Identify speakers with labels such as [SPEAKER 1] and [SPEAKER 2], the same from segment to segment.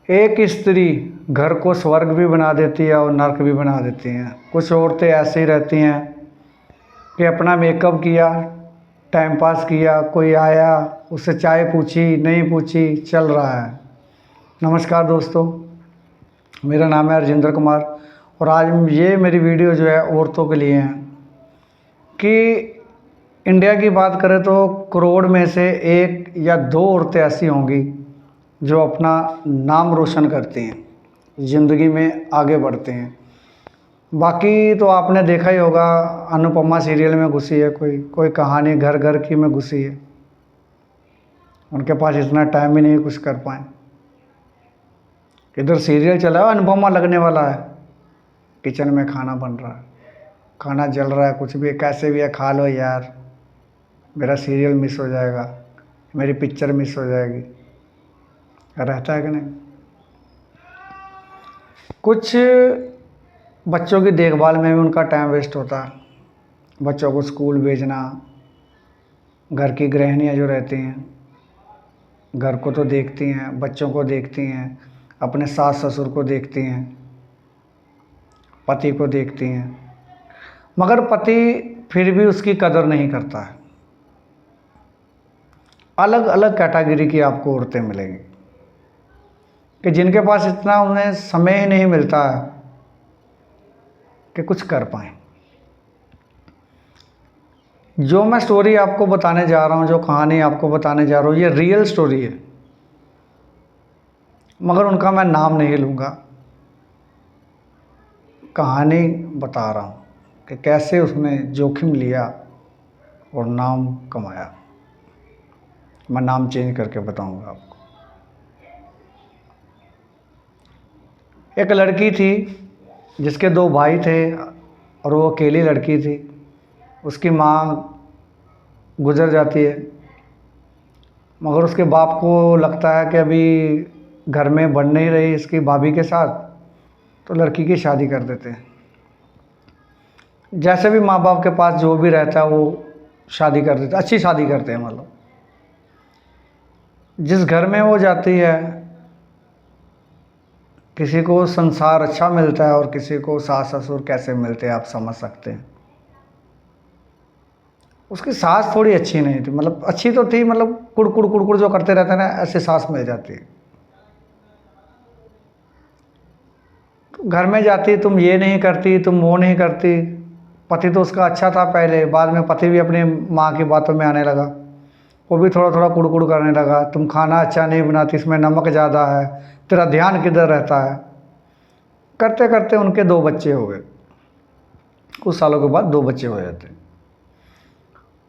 [SPEAKER 1] एक स्त्री घर को स्वर्ग भी बना देती है और नर्क भी बना देती हैं। कुछ औरतें ऐसे ही रहती हैं कि अपना मेकअप किया, टाइम पास किया, कोई आया उससे चाय पूछी नहीं पूछी, चल रहा है। नमस्कार दोस्तों, मेरा नाम है राजेंद्र कुमार और आज ये मेरी वीडियो जो है औरतों के लिए है कि इंडिया की बात करें तो करोड़ में से एक या दो औरतें ऐसी होंगी जो अपना नाम रोशन करती हैं, ज़िंदगी में आगे बढ़ते हैं। बाकी तो आपने देखा ही होगा, अनुपमा सीरियल में घुसी है, कोई कहानी घर घर की में घुसी है। उनके पास इतना टाइम ही नहीं कुछ कर पाए। इधर सीरियल चला है, अनुपमा लगने वाला है, किचन में खाना बन रहा है, खाना जल रहा है, कुछ भी कैसे भी है खा लो यार, मेरा सीरियल मिस हो जाएगा, मेरी पिक्चर मिस हो जाएगी। रहता है कि नहीं। कुछ बच्चों की देखभाल में भी उनका टाइम वेस्ट होता है। बच्चों को स्कूल भेजना, घर की गृहिणियाँ जो रहती हैं घर को तो देखती हैं, बच्चों को देखती हैं, अपने सास ससुर को देखती हैं, पति को देखती हैं, मगर पति फिर भी उसकी कदर नहीं करता है। अलग अलग कैटेगरी की आपको औरतें मिलेंगी कि जिनके पास इतना उन्हें समय ही नहीं मिलता है कि कुछ कर पाएँ। जो मैं स्टोरी आपको बताने जा रहा हूँ, जो कहानी आपको बताने जा रहा हूँ, ये रियल स्टोरी है, मगर उनका मैं नाम नहीं लूँगा। कहानी बता रहा हूँ कि कैसे उसने जोखिम लिया और नाम कमाया। मैं नाम चेंज करके बताऊँगा आपको। एक लड़की थी जिसके दो भाई थे और वो अकेली लड़की थी। उसकी माँ गुजर जाती है, मगर उसके बाप को लगता है कि अभी घर में बन नहीं रही इसकी भाभी के साथ, तो लड़की की शादी कर देते हैं। जैसे भी माँ बाप के पास जो भी रहता है वो शादी कर देते, अच्छी शादी करते हैं। मतलब जिस घर में वो जाती है, किसी को संसार अच्छा मिलता है और किसी को सास ससुर कैसे मिलते हैं आप समझ सकते हैं। उसकी सास थोड़ी अच्छी नहीं थी, मतलब अच्छी तो थी, मतलब कुड़कुड़ कुड़कुड़ जो करते रहते ना, ऐसे सास मिल जाती है। तो घर में जाती, तुम ये नहीं करती, तुम वो नहीं करती। पति तो उसका अच्छा था पहले, बाद में पति भी अपनी माँ की बातों में आने लगा। वो भी थोड़ा थोड़ा कुड़कुड़ करने लगा, तुम खाना अच्छा नहीं बनाती, इसमें नमक ज़्यादा है, तेरा ध्यान किधर रहता है। करते करते उनके दो बच्चे हो गए। कुछ सालों के बाद दो बच्चे हो जाते।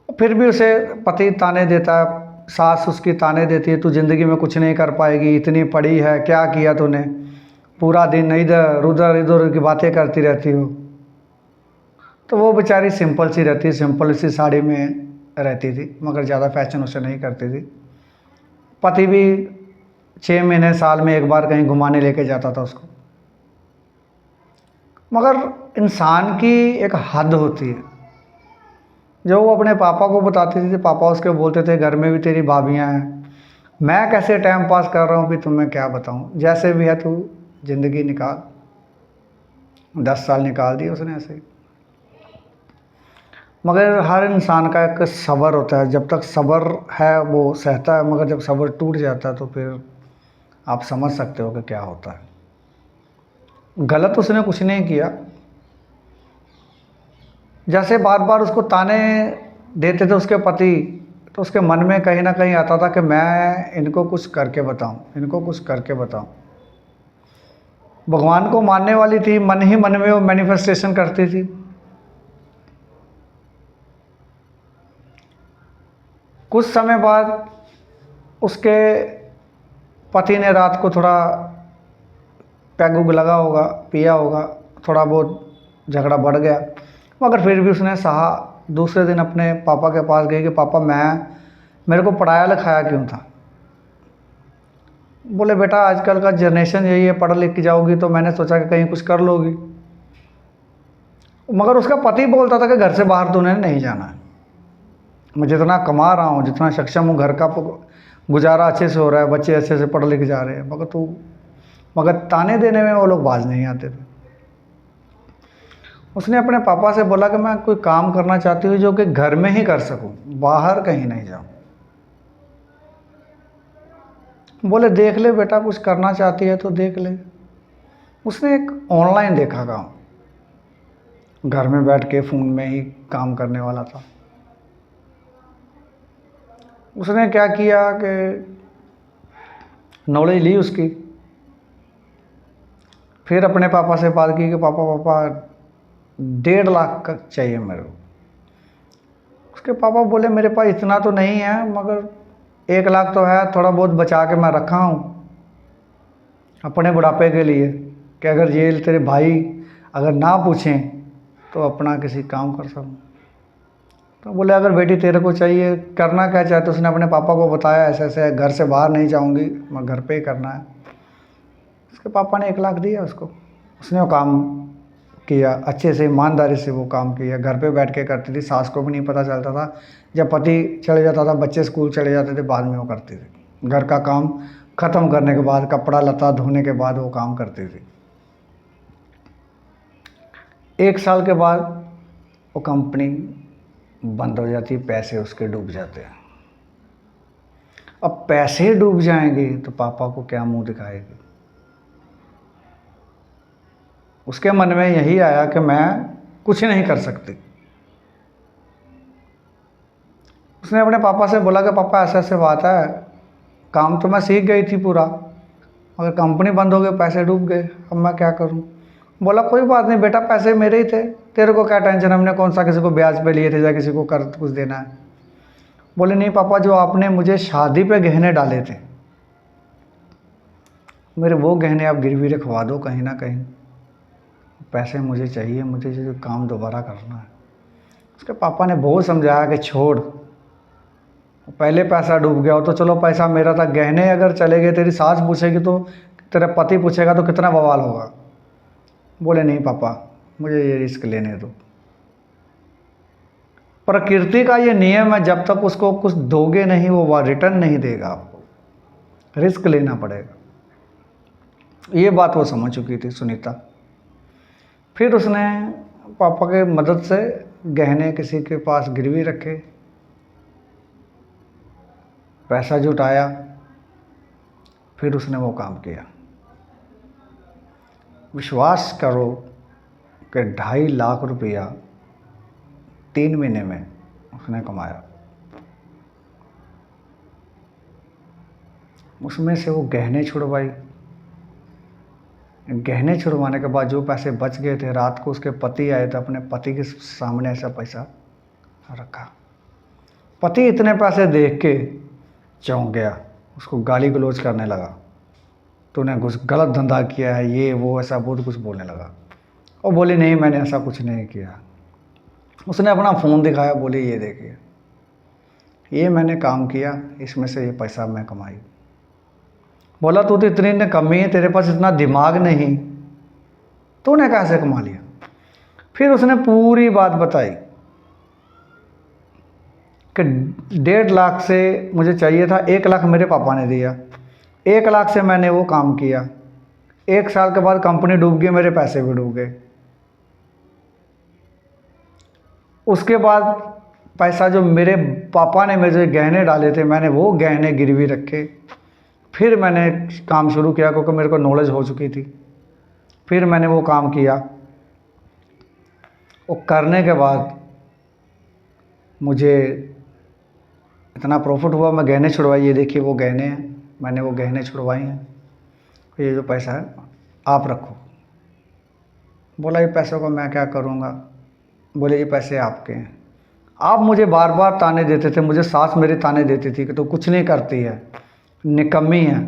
[SPEAKER 1] फिर भी उसे पति ताने देता है, सास उसकी ताने देती है, तू ज़िंदगी में कुछ नहीं कर पाएगी, इतनी पढ़ी है, क्या किया तूने, पूरा दिन इधर उधर इधर की बातें करती रहती हो। तो वो बेचारी सिंपल सी रहती, सिंपल सी साड़ी में रहती थी, मगर ज़्यादा फैशन उसे नहीं करती थी। पति भी 6 महीने साल में एक बार कहीं घुमाने लेके जाता था उसको। मगर इंसान की एक हद होती है। जो वो अपने पापा को बताती थी, पापा उसके बोलते थे घर में भी तेरी भाभियाँ हैं, मैं कैसे टाइम पास कर रहा हूँ भी तुम्हें क्या बताऊँ, जैसे भी है तू ज़िंदगी निकाल। 10 साल निकाल दिए उसने ऐसे ही। मगर हर इंसान का एक सब्र होता है, जब तक सब्र है वो सहता है, मगर जब सब्र टूट जाता है तो फिर आप समझ सकते हो कि क्या होता है। गलत उसने कुछ नहीं किया, जैसे बार बार उसको ताने देते थे उसके पति, तो उसके मन में कहीं ना कहीं आता था कि मैं इनको कुछ करके बताऊं, इनको कुछ करके बताऊं। भगवान को मानने वाली थी, मन ही मन में वो मैनिफेस्टेशन करती थी। कुछ समय बाद उसके पति ने रात को थोड़ा पैग उग लगा होगा, पिया होगा, थोड़ा बहुत झगड़ा बढ़ गया, मगर फिर भी उसने सहा। दूसरे दिन अपने पापा के पास गई कि पापा मेरे को पढ़ाया लिखाया क्यों था। बोले बेटा आजकल का जनरेशन यही है, पढ़ लिख के जाओगी तो मैंने सोचा कि कहीं कुछ कर लोगी। मगर उसका पति बोलता था कि घर से बाहर तो उन्हें नहीं जाना है, मैं जितना कमा रहा हूँ, जितना सक्षम हूँ, घर का गुजारा अच्छे से हो रहा है, बच्चे अच्छे से पढ़ लिख जा रहे हैं, मगर तू मगर ताने देने में वो लोग बाज नहीं आते थे। उसने अपने पापा से बोला कि मैं कोई काम करना चाहती हूँ जो कि घर में ही कर सकूँ, बाहर कहीं नहीं जाऊँ। बोले देख ले बेटा, कुछ करना चाहती है तो देख ले। उसने एक ऑनलाइन देखा काम, घर में बैठ के फ़ोन में ही काम करने वाला था। उसने क्या किया कि नॉलेज ली उसकी, फिर अपने पापा से बात की कि पापा पापा 1.5 लाख का चाहिए मेरे को। उसके पापा बोले मेरे पास इतना तो नहीं है, मगर 1 लाख तो है, थोड़ा बहुत बचा के मैं रखा हूँ अपने बुढ़ापे के लिए, कि अगर ये तेरे भाई अगर ना पूछें तो अपना किसी काम कर सकूँ। तो बोले अगर बेटी तेरे को चाहिए, करना क्या चाहते। उसने अपने पापा को बताया ऐसे ऐसे घर से बाहर नहीं जाऊँगी, मैं घर पे ही करना है। उसके पापा ने 1 लाख दिया उसको। उसने वो काम किया अच्छे से, ईमानदारी से वो काम किया। घर पे बैठ के करती थी, सास को भी नहीं पता चलता था। जब पति चले जाता था, बच्चे स्कूल चले जाते थे, बाद में वो करती थी। घर का काम ख़त्म करने के बाद, कपड़ा लता धोने के बाद वो काम करती थी। 1 साल के बाद वो कंपनी बंद हो जाती है, पैसे उसके डूब जाते हैं। अब पैसे डूब जाएंगे तो पापा को क्या मुंह दिखाएगी। उसके मन में यही आया कि मैं कुछ नहीं कर सकती। उसने अपने पापा से बोला कि पापा ऐसा ऐसे बात है, काम तो मैं सीख गई थी पूरा, मगर कंपनी बंद हो गई, पैसे डूब गए, अब मैं क्या करूं। बोला कोई बात नहीं बेटा, पैसे मेरे ही थे, तेरे को क्या टेंशन, हमने कौन सा किसी को ब्याज पे लिए थे या किसी को कर कुछ देना है। बोले नहीं पापा, जो आपने मुझे शादी पे गहने डाले थे, मेरे वो गहने आप गिरवी रखवा दो कहीं ना कहीं, पैसे मुझे चाहिए, मुझे जो काम दोबारा करना है। उसके पापा ने बहुत समझाया कि छोड़, पहले पैसा डूब गया हो तो चलो पैसा मेरा था, गहने अगर चले गए, तेरी सास पूछेगी तो, तेरा पति पूछेगा तो कितना बवाल होगा। बोले नहीं पापा, मुझे ये रिस्क लेने दो। प्रकृति का ये नियम है, जब तक उसको कुछ दोगे नहीं वो रिटर्न नहीं देगा, आपको रिस्क लेना पड़ेगा। ये बात वो समझ चुकी थी सुनीता। फिर उसने पापा के मदद से गहने किसी के पास गिरवी रखे, पैसा जुटाया, फिर उसने वो काम किया। विश्वास करो कि 2.5 लाख रुपया 3 महीने में उसने कमाया। उसमें से वो गहने छुड़वाई। गहने छुड़वाने के बाद जो पैसे बच गए थे, रात को उसके पति आए तो अपने पति के सामने ऐसा पैसा रखा। पति इतने पैसे देख के चौंक गया, उसको गाली गलौज करने लगा, तूने कुछ गलत धंधा किया है, ये वो ऐसा बहुत कुछ बोलने लगा। और बोली नहीं मैंने ऐसा कुछ नहीं किया। उसने अपना फ़ोन दिखाया, बोली ये देखिए, ये मैंने काम किया, इसमें से ये पैसा मैं कमाई। बोला तू तो इतनी ने कमी है, तेरे पास इतना दिमाग नहीं, तूने कैसे कमा लिया। फिर उसने पूरी बात बताई कि 1.5 लाख से मुझे चाहिए था, 1 लाख मेरे पापा ने दिया, 1 लाख से मैंने वो काम किया, 1 साल के बाद कंपनी डूब गई, मेरे पैसे भी डूब गए। उसके बाद पैसा जो मेरे पापा ने मेरे गहने डाले थे, मैंने वो गहने गिरवी रखे, फिर मैंने काम शुरू किया क्योंकि मेरे को नॉलेज हो चुकी थी। फिर मैंने वो काम किया, वो करने के बाद मुझे इतना प्रॉफिट हुआ, मैं गहने छुड़वाई, ये देखिए वो गहने हैं, मैंने वो गहने छुड़वाई हैं, ये जो पैसा है आप रखो। बोला ये पैसों का मैं क्या करूँगा। बोले ये पैसे आपके हैं। आप मुझे बार बार ताने देते थे, मुझे सास मेरी ताने देती थी कि तो कुछ नहीं करती है, निकम्मी है,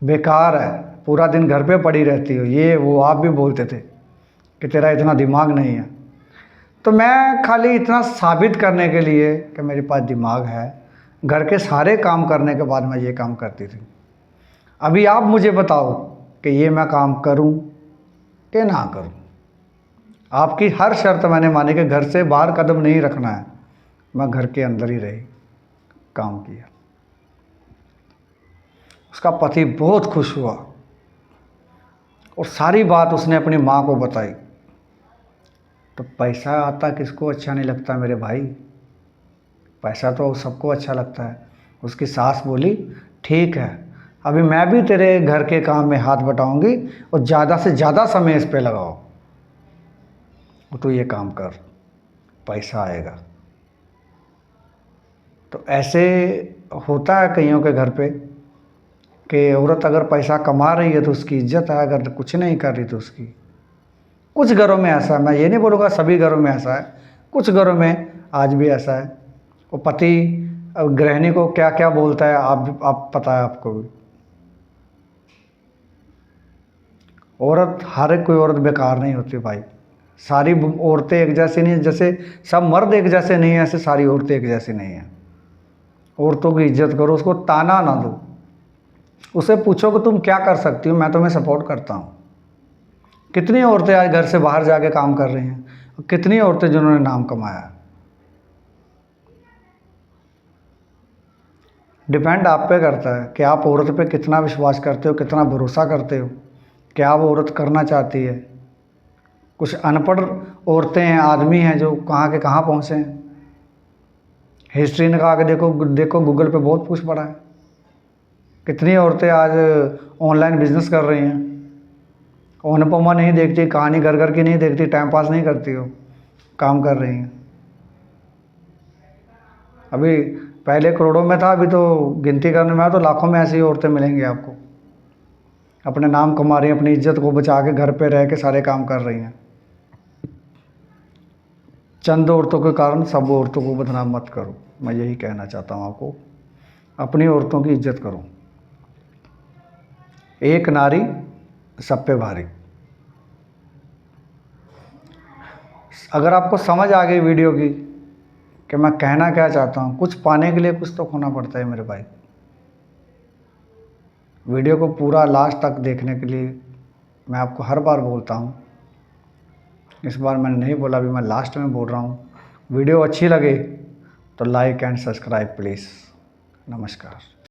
[SPEAKER 1] बेकार है, पूरा दिन घर पे पड़ी रहती हो, ये वो आप भी बोलते थे कि तेरा इतना दिमाग नहीं है। तो मैं खाली इतना साबित करने के लिए कि मेरे पास दिमाग है, घर के सारे काम करने के बाद मैं ये काम करती थी। अभी आप मुझे बताओ कि ये मैं काम करूं कि ना करूं। आपकी हर शर्त मैंने मानी कि घर से बाहर कदम नहीं रखना है, मैं घर के अंदर ही रही, काम किया। उसका पति बहुत खुश हुआ और सारी बात उसने अपनी माँ को बताई। तो पैसा आता किसको अच्छा नहीं लगता मेरे भाई, पैसा तो सबको अच्छा लगता है। उसकी सास बोली ठीक है, अभी मैं भी तेरे घर के काम में हाथ बटाऊंगी और ज़्यादा से ज़्यादा समय इस पे लगाओ, तो ये काम कर, पैसा आएगा। तो ऐसे होता है कईयों के घर पे कि औरत अगर पैसा कमा रही है तो उसकी इज्जत है, अगर कुछ नहीं कर रही तो उसकी। कुछ घरों में ऐसा है, मैं ये नहीं बोलूँगा सभी घरों में ऐसा है, कुछ घरों में आज भी ऐसा है। वो पति गृहिणी को क्या क्या बोलता है आप पता है आपको भी। औरत, हर एक कोई औरत बेकार नहीं होती भाई, सारी औरतें एक जैसी नहीं है। जैसे सब मर्द एक जैसे नहीं है, ऐसे सारी औरतें एक जैसी नहीं हैं। औरतों की इज्जत करो, उसको ताना ना दो, उसे पूछो कि तुम क्या कर सकती हो, मैं तुम्हें सपोर्ट करता हूँ। कितनी औरतें आज घर से बाहर जाके काम कर रही हैं, कितनी औरतें जिन्होंने नाम कमाया। डिपेंड आप पे करता है कि आप औरत पे कितना विश्वास करते हो, कितना भरोसा करते हो, क्या वो औरत करना चाहती है। कुछ अनपढ़ औरतें हैं, आदमी हैं जो कहाँ के कहाँ पहुँचे हैं। हिस्ट्री निकाल के देखो गूगल पे बहुत कुछ पड़ा है। कितनी औरतें आज ऑनलाइन बिजनेस कर रही हैं। अनुपमा नहीं देखती, कहानी घर घर की नहीं देखती, टाइम पास नहीं करती हो, काम कर रही हैं। अभी पहले करोड़ों में था, अभी तो गिनती करने में आया तो लाखों में ऐसी औरतें मिलेंगी आपको। अपने नाम कमा रही हैं, अपनी इज्जत को बचा के घर पे रह के सारे काम कर रही हैं। चंद औरतों के कारण सब औरतों को बदनाम मत करो, मैं यही कहना चाहता हूँ आपको। अपनी औरतों की इज्जत करो। एक नारी सब पे भारी। अगर आपको समझ आ गई वीडियो की कि मैं कहना क्या चाहता हूँ, कुछ पाने के लिए कुछ तो खोना पड़ता है मेरे भाई। वीडियो को पूरा लास्ट तक देखने के लिए मैं आपको हर बार बोलता हूँ, इस बार मैंने नहीं बोला, अभी मैं लास्ट में बोल रहा हूँ। वीडियो अच्छी लगे तो लाइक एंड सब्सक्राइब प्लीज़। नमस्कार।